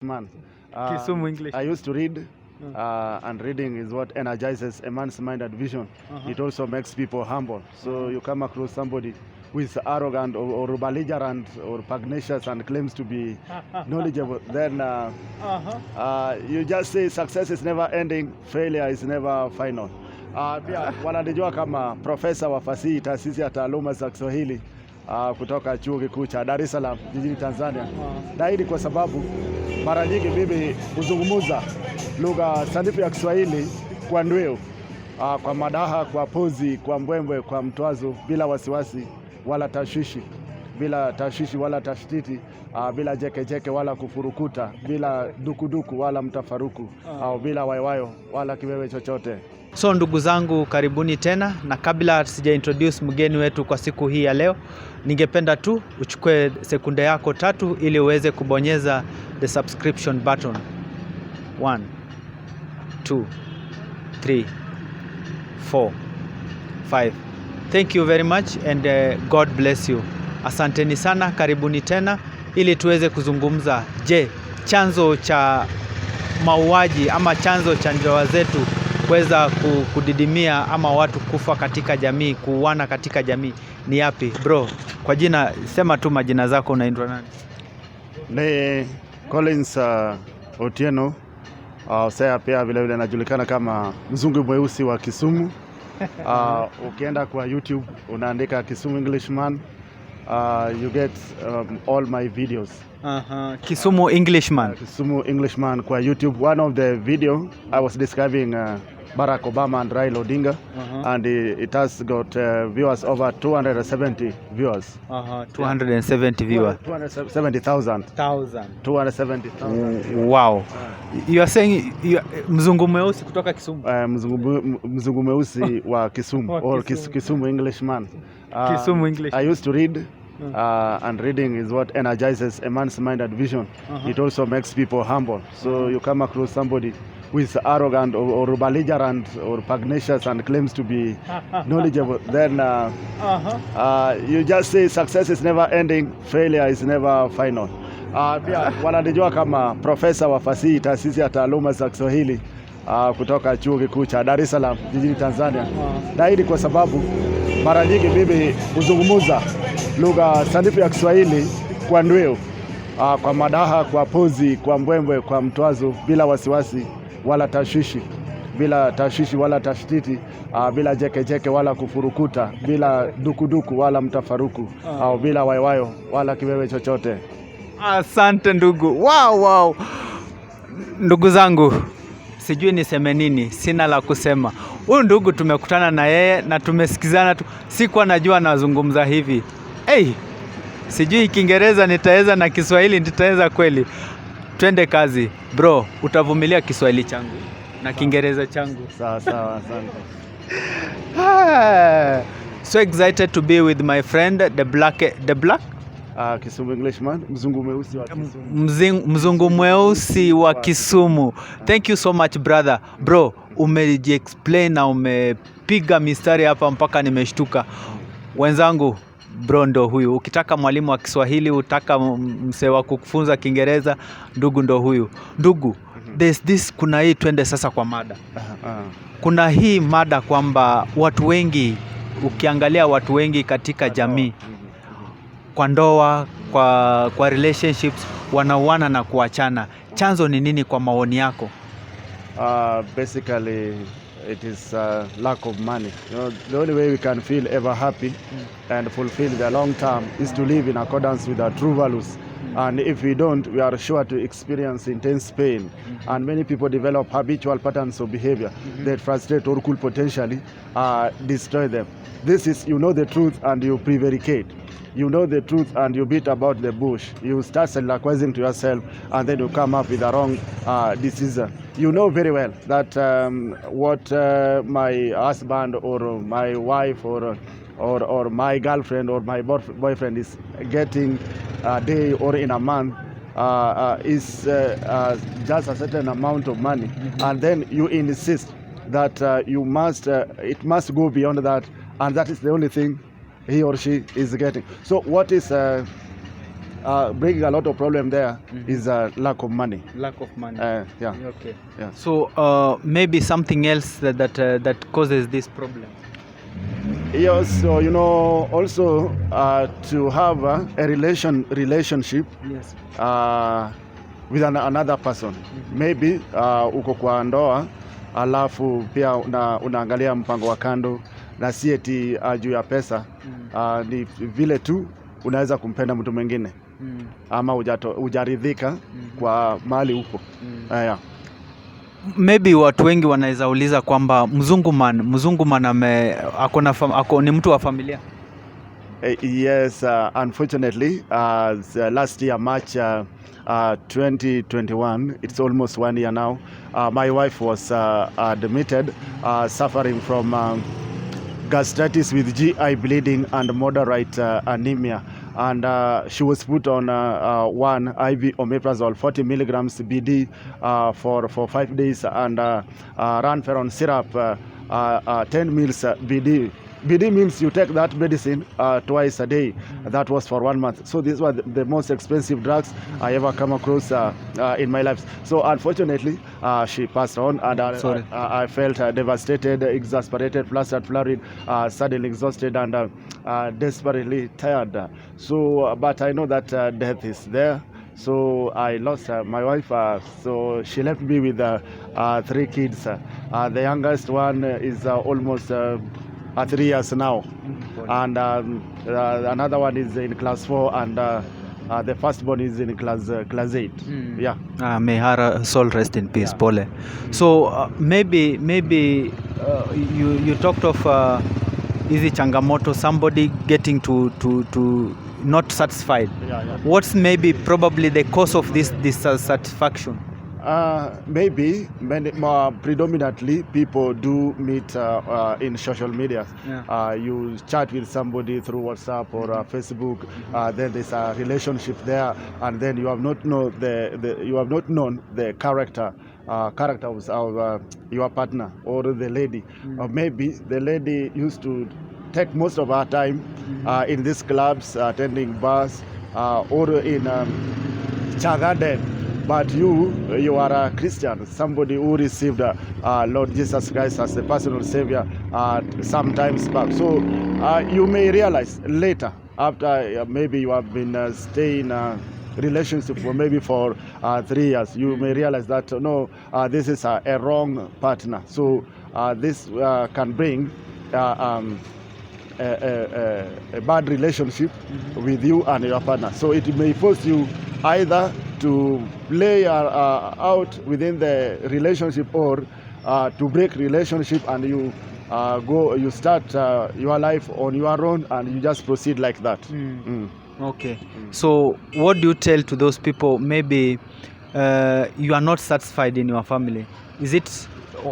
Man, Kisumu English. I used to read, and reading is what energizes a man's mind and vision. It also makes people humble. So you come across somebody who is arrogant or belligerent or pugnacious and claims to be knowledgeable, then you just say success is never ending, failure is never final. Pia wananijua kama profesa wa fasihi taasisi ya taaluma za Kiswahili kutoka chuo kikuu cha Dar es Salaam jijini Tanzania. Na hili kwa sababu mara nyingi mimi huzungumza lugha sanifu ya Kiswahili kwa ndweo, kwa madaha, kwa pozi, kwa mbwembwe, kwa mtwazo, bila wasiwasi wala tashwishi, bila tashwishi wala tashtiti, bila jeke wala kufurukuta, bila dukuduku wala mtafaruku, au bila waiwayo wala kiwewe chochote. So ndugu zangu, karibuni tena, na kabla sija introduce mgeni wetu kwa siku hii ya leo, ningependa tu uchukue sekunde yako 3 ili uweze kubonyeza the subscription button. 1 2 3 4 5. Thank you very much and God bless you. Asanteni sana, karibuni tena ili tuweze kuzungumza. Je, chanzo cha mauaji ama chanzo cha ndoa zetu kuweza kudidimia ama watu kufa katika jamii, kuuana katika jamii ni yapi? Bro, kwa jina, sema tu majina zako, unaitwa nani? Ni Collins Otieno, saya pia vile vile najulikana kama mzungu mweusi wa Kisumu. Ukienda kwa YouTube unaandika Kisumu Englishman, you get all my videos. Kisumu Englishman. Kisumu Englishman kwa YouTube. One of the video I was describing Barack Obama and Raila Odinga, and it has got viewers over 270 viewers. 270 viewers. 270,000. 270,000. Wow. You are saying mzungu mweusi kutoka Kisumu? Mzungu mweusi wa Kisumu, or Kisumu Englishman. Kisumu English. I used to read, and reading is what energizes a man's mind and vision. It also makes people humble. So you come across somebody who is arrogant or belligerent or pugnacious and claims to be knowledgeable, then you just say success is never ending, failure is never final. Pia wananijua kama profesa wa fasihi taasisi ya taaluma za Kiswahili kutoka chuo kikuu cha Dar es Salaam jijini Tanzania. Na hili kwa sababu mara nyingi mimi huzungumza lugha sanifu ya Kiswahili kwa ndweo, kwa madaha, kwa pozi, kwa mbwembwe, kwa mtwazo, bila wasiwasi wala tashwishi, bila tashwishi wala tashtiti, bila jeke wala kufurukuta, bila dukuduku wala mtafaruku, au bila waiwayo wala kiwewe chochote. Asante ndugu. Wow. Ndugu zangu, sijui niseme nini, sina la kusema. Huyu ndugu tumekutana na yeye na tumesikizana tu. Sikuwa najua nazungumza hivi. Sijui Kiingereza nitaweza na Kiswahili nitaweza kweli. Twende kazi. Bro, utavumilia Kiswahili changu na Kiingereza changu? Sawa, asante. So excited to be with my friend the black Kisumu Englishman, mzungu mweusi wa Kisumu. Mzungu mweusi wa Kisumu. Thank you so much brother. Bro, umejiexplain na umepiga mistari hapa mpaka nimeshtuka. Wenzangu, bro ndo huyu. Ukitaka mwalimu wa Kiswahili, utaka msee wa kukufunza Kiingereza, ndugu ndo huyu. Ndugu, there's this, kuna hii, twende sasa kwa mada. Kuna hii mada kwamba watu wengi, ukiangalia watu wengi katika jamii, kwa ndoa, kwa relationships, wanauana na kuachana. Chanzo ni nini kwa maoni yako? Basically it is lack of money. You know, the only way we can feel ever happy and fulfill the long term is to live in accordance with our true values. And if we don't, we are sure to experience intense pain. And many people develop habitual patterns of behavior that frustrate or could potentially destroy them. This is, you know the truth and you prevaricate. You know the truth and you beat about the bush. You start soliloquizing to yourself and then you come up with the wrong decision. You know very well that what my husband or my wife or my girlfriend or my boyfriend is getting a day or in a month is just a certain amount of money. And then you insist that it must go beyond that, and that is the only thing he or she is getting. So what is bringing a lot of problem there is lack of money. Lack of money. Yeah. Okay. Yeah. So maybe something else that causes this problem. Yes, so also to have a relationship Yes. with another person. Maybe uko kwa ndoa alafu pia unaangalia mpango wa kando na si eti juu ya pesa. Ni vile tu unaweza kumpenda mtu mwingine ama hujaridhika kwa mahali upo. Yeah. Maybe watu wengi wanaweza uliza kwamba mzungu man ni mtu wa familia. Yes, unfortunately, last year March 2021, it's almost 1 year now, my wife was admitted suffering from gastritis with GI bleeding and moderate anemia, and she was put on one IV omeprazole 40 milligrams BD for 5 days, and ranferon syrup 10 mils BD. BD means you take that medicine twice a day. That was for 1 month. So these were the most expensive drugs I ever come across in my life. So unfortunately, she passed on, and I felt devastated, exasperated, flustered, flurried, suddenly exhausted, and desperately tired. So, but I know that death is there. So I lost my wife. So she left me with 3 kids. The youngest one is almost 3 years now, and another one is in class 4, and the firstborn is in class 8. Yeah. May her soul rest in peace. Pole. So maybe you talked of easy changamoto, somebody getting to not satisfied. Yeah. What's maybe probably the cause of this dissatisfaction? Maybe predominantly people do meet in social media. Yeah. You chat with somebody through WhatsApp or Facebook. Then there's a relationship there, and then you have not known the character of your partner or the lady. Or maybe the lady used to take most of her time in these clubs, attending bars, or in Chagarden. But you are a Christian, somebody who received Lord Jesus Christ as the personal Savior some times back. So you may realize later, after maybe you have been staying relationship for 3 years, you may realize that no, this is a wrong partner. So this can bring a bad relationship with you and your partner. So it may force you either to play out within the relationship, or to break relationship, and you start your life on your own, and you just proceed like that. Okay. So what do you tell to those people? Maybe you are not satisfied in your family. Is it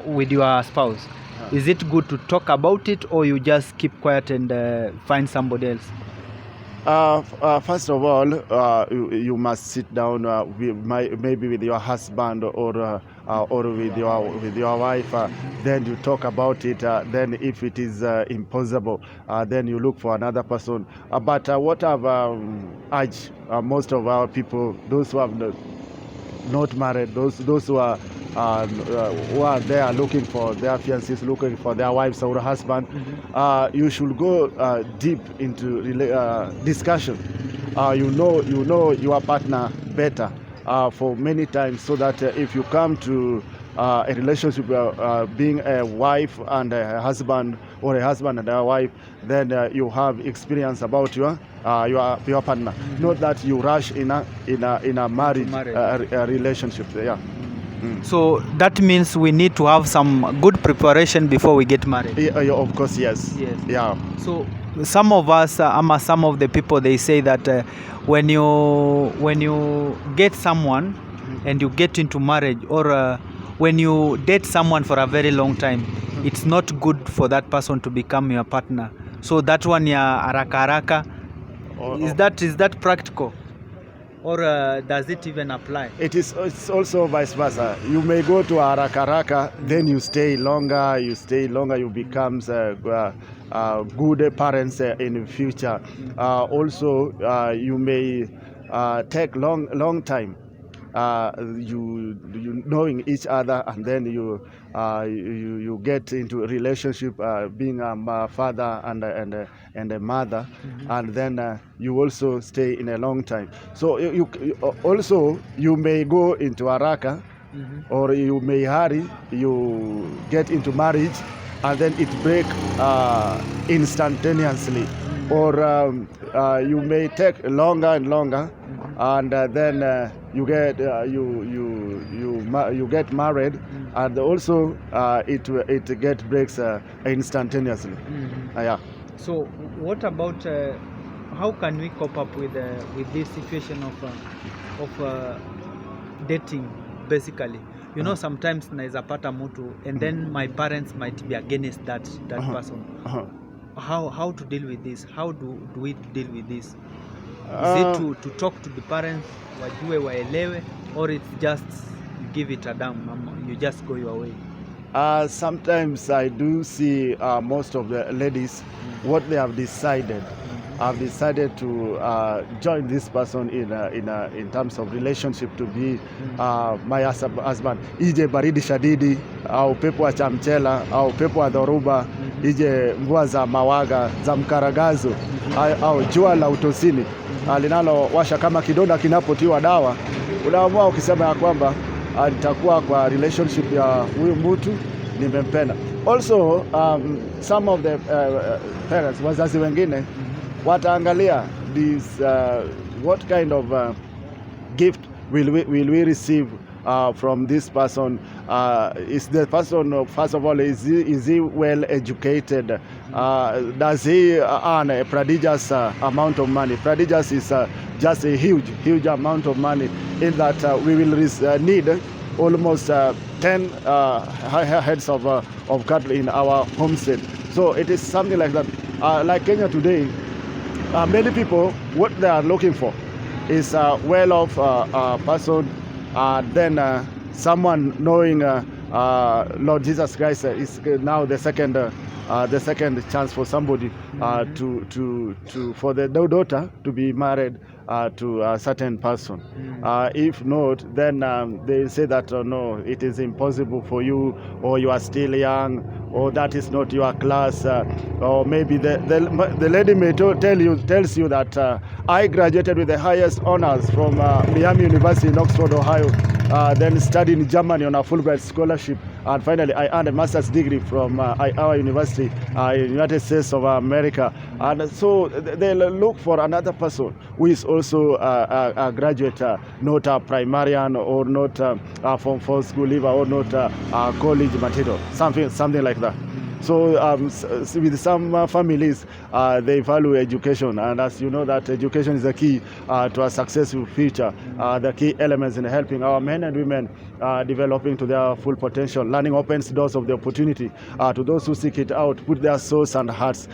with your spouse? Is it good to talk about it, or you just keep quiet and find somebody else? First of all, you must sit down maybe with your husband or with your wife. Then you talk about it. Then if it is impossible, then you look for another person. But what I've urged most of our people, those who have not married, those who are there looking for their fiancés, looking for their wives or husband, you should go deep into discussion. You know your partner better for many times, so that if you come to a relationship being a wife and a husband, or a husband and a wife, then you have experience about your partner. Not that you rush in a marriage relationship. Yeah. So that means we need to have some good preparation before we get married. Yeah, of course, yes. Yeah. So some of us, some of the people, they say that when you get someone and you get into marriage, or when you date someone for a very long time, it's not good for that person to become your partner. So that one, haraka. Is that practical? Or does it even apply? It's also vice versa. You may go to haraka, then you stay longer, you become good parents in the future. Also, you may take long time. You knowing each other, and then you get into a relationship, being a father and a mother, and then you also stay in a long time. So also you may go into haraka, or you may hurry, you get into marriage, and then it break instantaneously, or you may take longer and longer, and then you get you get married, and also it get breaks instantaneously. Yeah. So what about how can we cope up with this situation of dating basically? You know, sometimes naweza pata mtu and then my parents might be against that person. How to deal with this? How do we deal with this? Is it to talk to the parents, wajue waelewe, or it's just you give it a damn, you just go your way? Sometimes I do see most of the ladies, what they have decided. I've decided to join this person in terms of relationship to be my husband. Ije baridi shadidi, au pepo wa chamchela, au pepo wa dhoruba, ije mvua za mawaga, za mkaragazo, au jua la utosini, linalo washa kama kidonda kinapotiwa dawa, unaamua ukisema ya kwamba nitakuwa kwa relationship ya huyu mtu nimempenda. Also some of the parents, wazazi wengine, wataangalia this what kind of gift will we receive from this person. Is the person, first of all, is he well educated? Does he earn a prodigious amount of money? Prodigious is just a huge amount of money, in that we will need almost 10 heads of cattle in our homestead. So it is something like that. Like Kenya today, many people, what they are looking for is a well-off person, then someone knowing Lord Jesus Christ is now the second chance for somebody for the daughter to be married to a certain person. If not, then they say that no, it is impossible for you, or you are still young, or that is not your class, or maybe the lady may tells you that I graduated with the highest honors from Miami University in Oxford, Ohio, then studied in Germany on a Fulbright scholarship, and finally I earned a master's degree from our university, United States of America. And so they look for another person who is also a graduate, not a primarian, or not from full school leaver, or not college material, something like that. So with some families, they value education, and as you know that education is the key to a successful future, the key elements in helping our men and women developing to their full potential. Learning opens doors of the opportunity to those who seek it out, put their souls and hearts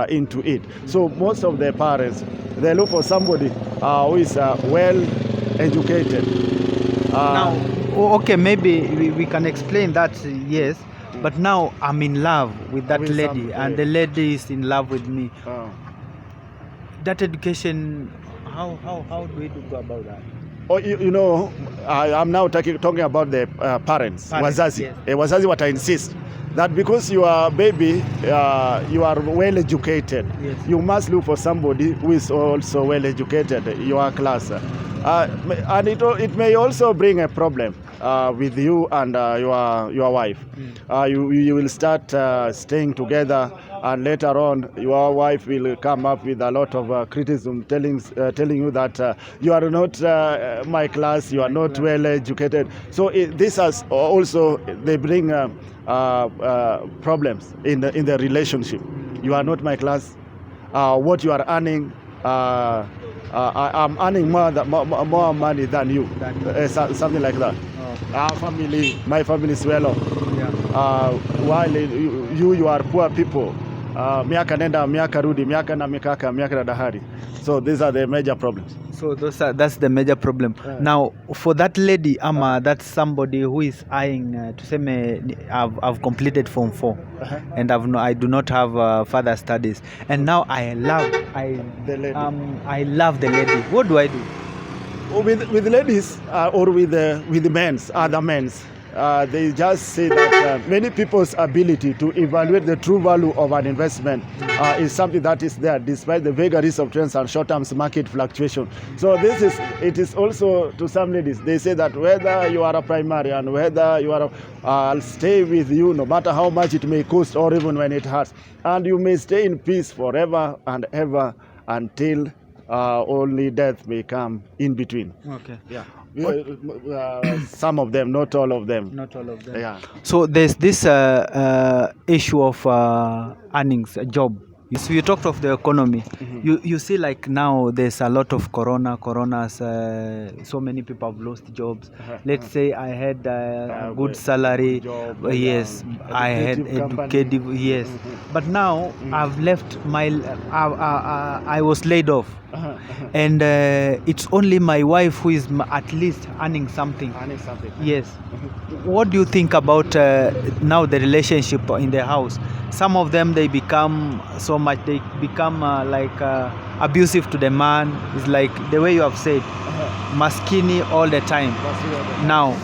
into it. So most of the parents, they look for somebody who is well educated. Now, okay, maybe we can explain that, yes. But now I'm in love with that lady, and the lady is in love with me. That education, how do we go about that? Oh, you know, I'm now talking about the parents. Wazazi. Yes. Wazazi wata insist that because you are baby, you are well educated. Yes. You must look for somebody who is also well educated, your class. And it may also bring a problem with you and your wife. You will start staying together, and later on your wife will come up with a lot of criticism, telling you that you are not my class, you are not well educated. So this has also, they bring problems in the relationship. You are not my class. What you are earning, I'm earning more money than you. Something like that. My family is well off. Yeah. While you are poor people. Miaka nenda, miaka rudi, miaka na mikaka, miaka na dahari. So these are the major problems. So that's the major problem. Now, for that lady, that's somebody who is eyeing to say me, I've completed Form 4, and I do not have further studies, and now I love the lady. What do I do? with ladies or with the men's, other men's, they just say that many people's ability to evaluate the true value of an investment is something that is there despite the vagaries of trends and short-term market fluctuation. So it is also to some ladies, they say that whether you are a primary and whether you are I'll stay with you no matter how much it may cost or even when it hurts, and you may stay in peace forever and ever until only death may come in between. Okay. Yeah. Some of them, not all of them. Not all of them. Yeah. So there's this issue of earnings, a job. So you talked of the economy. You see, like now there's a lot of coronas. So many people have lost jobs. Let's say I had a good salary. Job, yes, I had educative. Yes, but now I've left my. I was laid off. And it's only my wife who is at least earning something. Yes. What do you think about now the relationship in the house? Some of them, they become so much, they become abusive to the man. It's like the way you have said, maskini all the time. Now,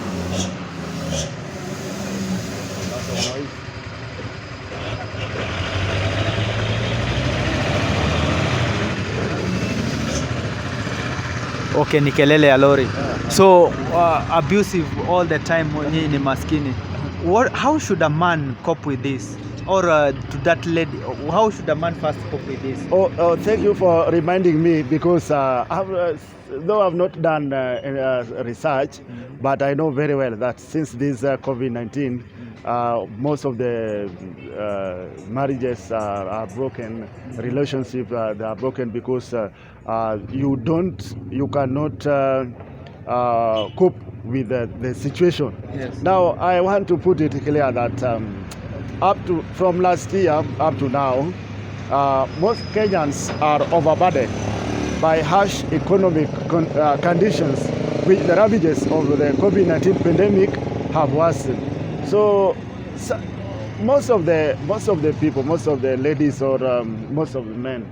okay, ni kelele ya lori. So abusive all the time, nyinyi ni maskini. How should a man cope with this? Or to that lady, how should a man first cope with this? Oh, thank you for reminding me, because though I've not done research, but I know very well that since this COVID-19, most of the marriages are broken, relationships they are broken because you cannot cope with the situation. Yes. Now, I want to put it clear that from last year up to now, most Kenyans are overburdened by harsh economic conditions, which the ravages of the COVID-19 pandemic have worsened. So most of the people, most of the ladies, or most of the men,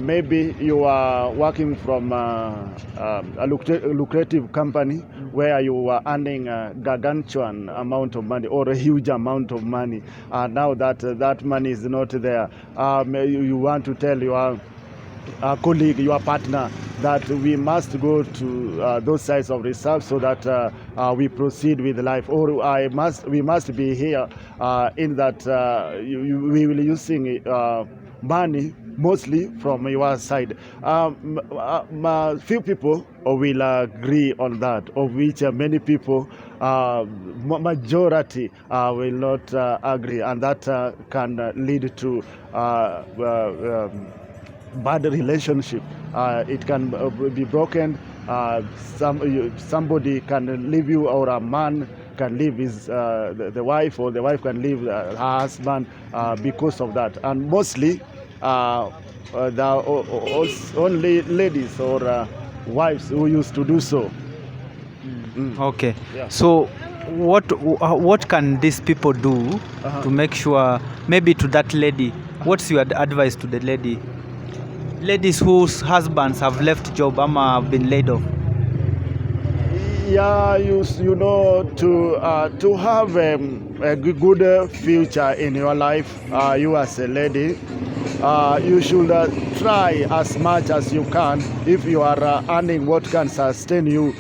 maybe you are working from a lucrative company where you are earning a gargantuan amount of money or a huge amount of money. Now that money is not there, you want to tell your colleague, your partner, that we must go to those sites of reserve so that we proceed with life, or we must be here in that we will using money mostly from your side. Few people will agree on that, of which many people, majority, will not agree, and that can lead to bad relationship. It can be broken. Somebody can leave you, or a man can leave the wife, or the wife can leave her husband because of that. And mostly only ladies or wives who used to do so. Okay. Yeah. So what can these people do to make sure, maybe to that lady, what's your advice to the ladies whose husbands have left job ama have been laid off? Yeah, you know, to have a good future in your life, you as a lady, you should try as much as you can. If you are earning what can sustain you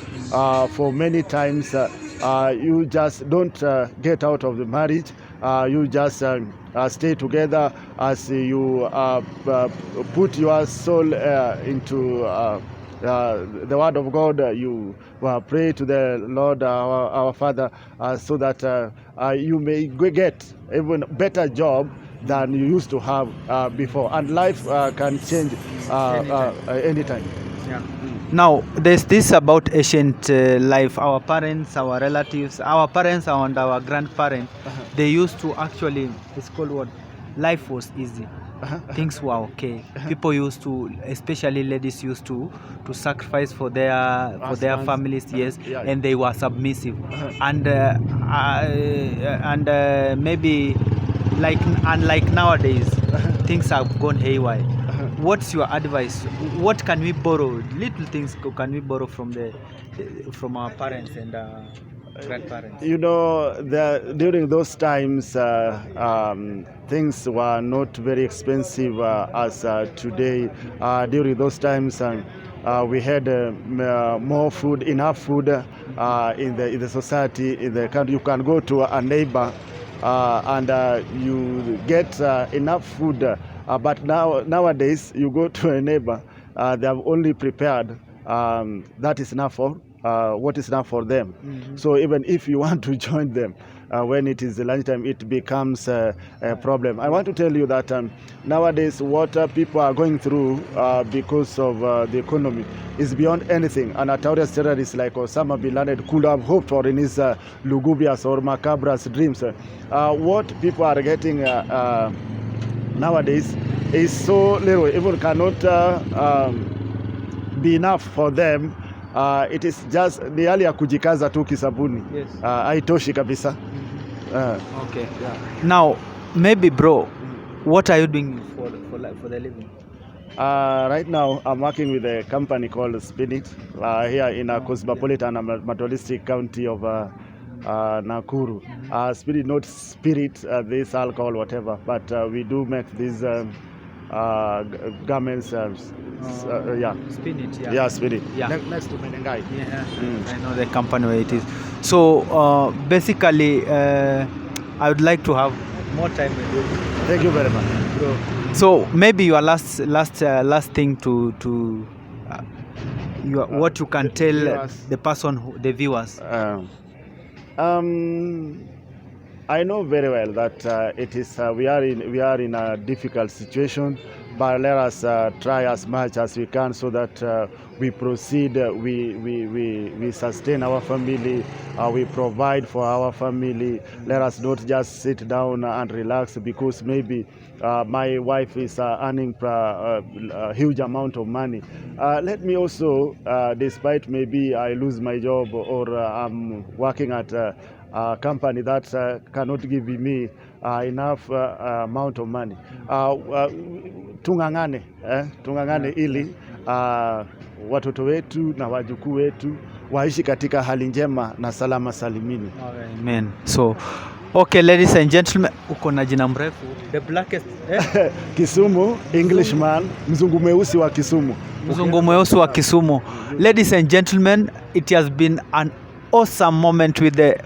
for many times, you just don't get out of the marriage. You just stay together as you put your soul into the word of God. You pray to the Lord, our Father, so that you may get even better job than you used to have before, and life can change anytime. Yeah. Now, there's this about ancient life. Our parents, our relatives, our parents and our grandparents, they used to actually, it's called what? Life was easy. Things were okay. People used to, especially ladies, used to sacrifice for their families, yes, Yeah. and they were submissive. And maybe like nowadays, things have gone haywire. what's your advice? What can we borrow? Little things can we borrow from our parents and grandparents? You know, during those times, things were not very expensive as today. During those times, we had more food, enough food in the society, in the country. You can go to a neighbor and you get enough food. But nowadays, you go to a neighbor, they have only prepared that is enough for what is enough for them. So even if you want to join them, when it is lunchtime, it becomes a problem. I want to tell you that nowadays what people are going through because of the economy is beyond anything. And a terrorist like Osama bin Laden could have hoped for in his lugubrious or macabrous dreams. What people are getting nowadays is so little, even cannot be enough for them. It is just ni hali ya kujikaza tu kisabuni. Yes. Haitoshi kabisa. Okay. Yeah. Now, maybe bro, what are you doing for the living? Right now, I'm working with a company called Spirit here in a cosmopolitan and materialistic county of Nakuru. Spirit, not spirit, this alcohol, whatever, but we do make these garments. Yeah. Spinach, yeah. Yeah, Spirit. Yeah. Next to Menengai. Yeah. I know the company where it is. So basically, I would like to have more time with you. Thank you very much. Bro. So maybe your last thing to what you can tell the person, the viewers. I know very well that it is we are in a difficult situation, but let us try as much as we can so that we proceed. We sustain our family. We provide for our family. Let us not just sit down and relax because maybe my wife is earning a huge amount of money. Let me also, despite maybe I lose my job or I'm working at a company that cannot give me enough amount of money. Tungangane ili watoto wetu na wajukuu wetu waishi katika hali njema na salama salimini. Amen. So, okay, ladies and gentlemen, uko na jina mrefu. The blackest Kisumu, Englishman, mzungu mweusi wa Kisumu. Mzungu mweusi wa Kisumu. Ladies and gentlemen, it has been an awesome moment with the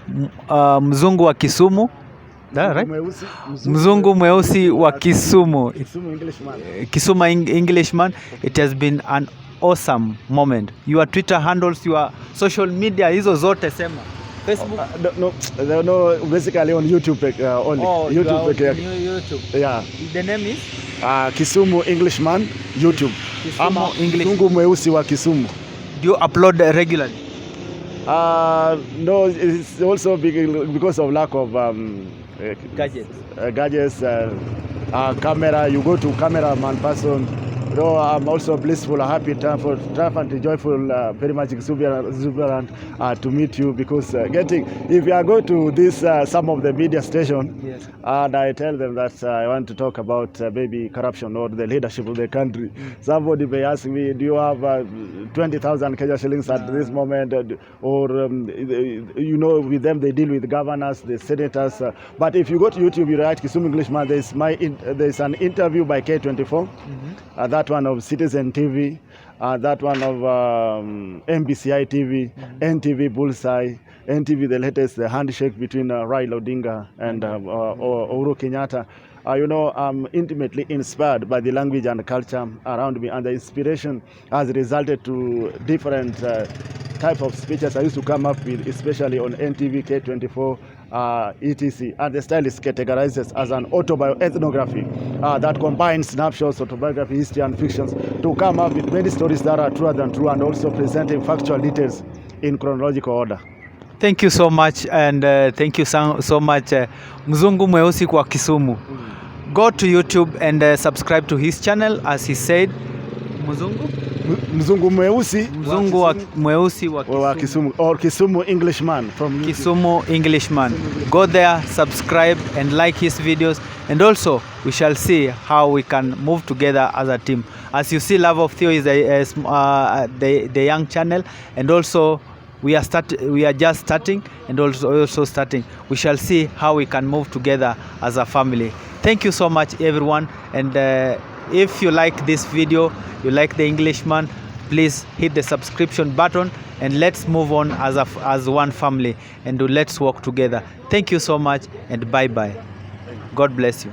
mzungu wa Kisumu. Right? Mzungu mweusi wa Kisumu. Kisumu Englishman. It has been an awesome moment. Your Twitter handles, your social media, hizo zote sema. Facebook? No, basically on YouTube only. Oh, YouTube. YouTube. Yeah. The name is? Kisumu Englishman, YouTube. Ama mzungu mweusi wa Kisumu. Do you upload regularly? No, it's also because of lack of gadgets, camera. You go to cameraman person. No, I'm also blissful, happy, triumphant, joyful, very much exuberant to meet you because if you are going to this some of the media station, yes, and I tell them that I want to talk about maybe corruption or the leadership of the country. Somebody may ask me, do you have 20,000 Kenya shillings at this moment? Or, with them they deal with governors, the senators. But if you go to YouTube, you write Kisumu Englishman, there's an interview by K24. That one of Citizen TV, that one of MBCI TV, NTV Bullseye, NTV the latest, the handshake between Raila Odinga and Uhuru Kenyatta. I'm intimately inspired by the language and culture around me, and the inspiration has resulted to different type of speeches I used to come up with, especially on NTV, K24, etc. And the style is categorized as an autobiography that combines snapshots, autobiography, history, and fictions to come up with many stories that are truer than true, and also presenting factual details in chronological order. Thank you so much, and thank you so much, Mzungu Mweusi kwa Kisumu. Go to YouTube and subscribe to his channel, as he said. Mzungu? mzungu mweusi mweusi wa Kisumu, or Kisumu Englishman from YouTube. Kisumu Englishman. Go there, subscribe and like his videos, and also we shall see how we can move together as a team. As you see, Love of Theo is the young channel, and also we are just starting, and also starting. We shall see how we can move together as a family. Thank you so much, everyone, and if you like this video, you like the Englishman, please hit the subscription button, and let's move on as one family, and let's work together. Thank you so much, and bye bye. God bless you.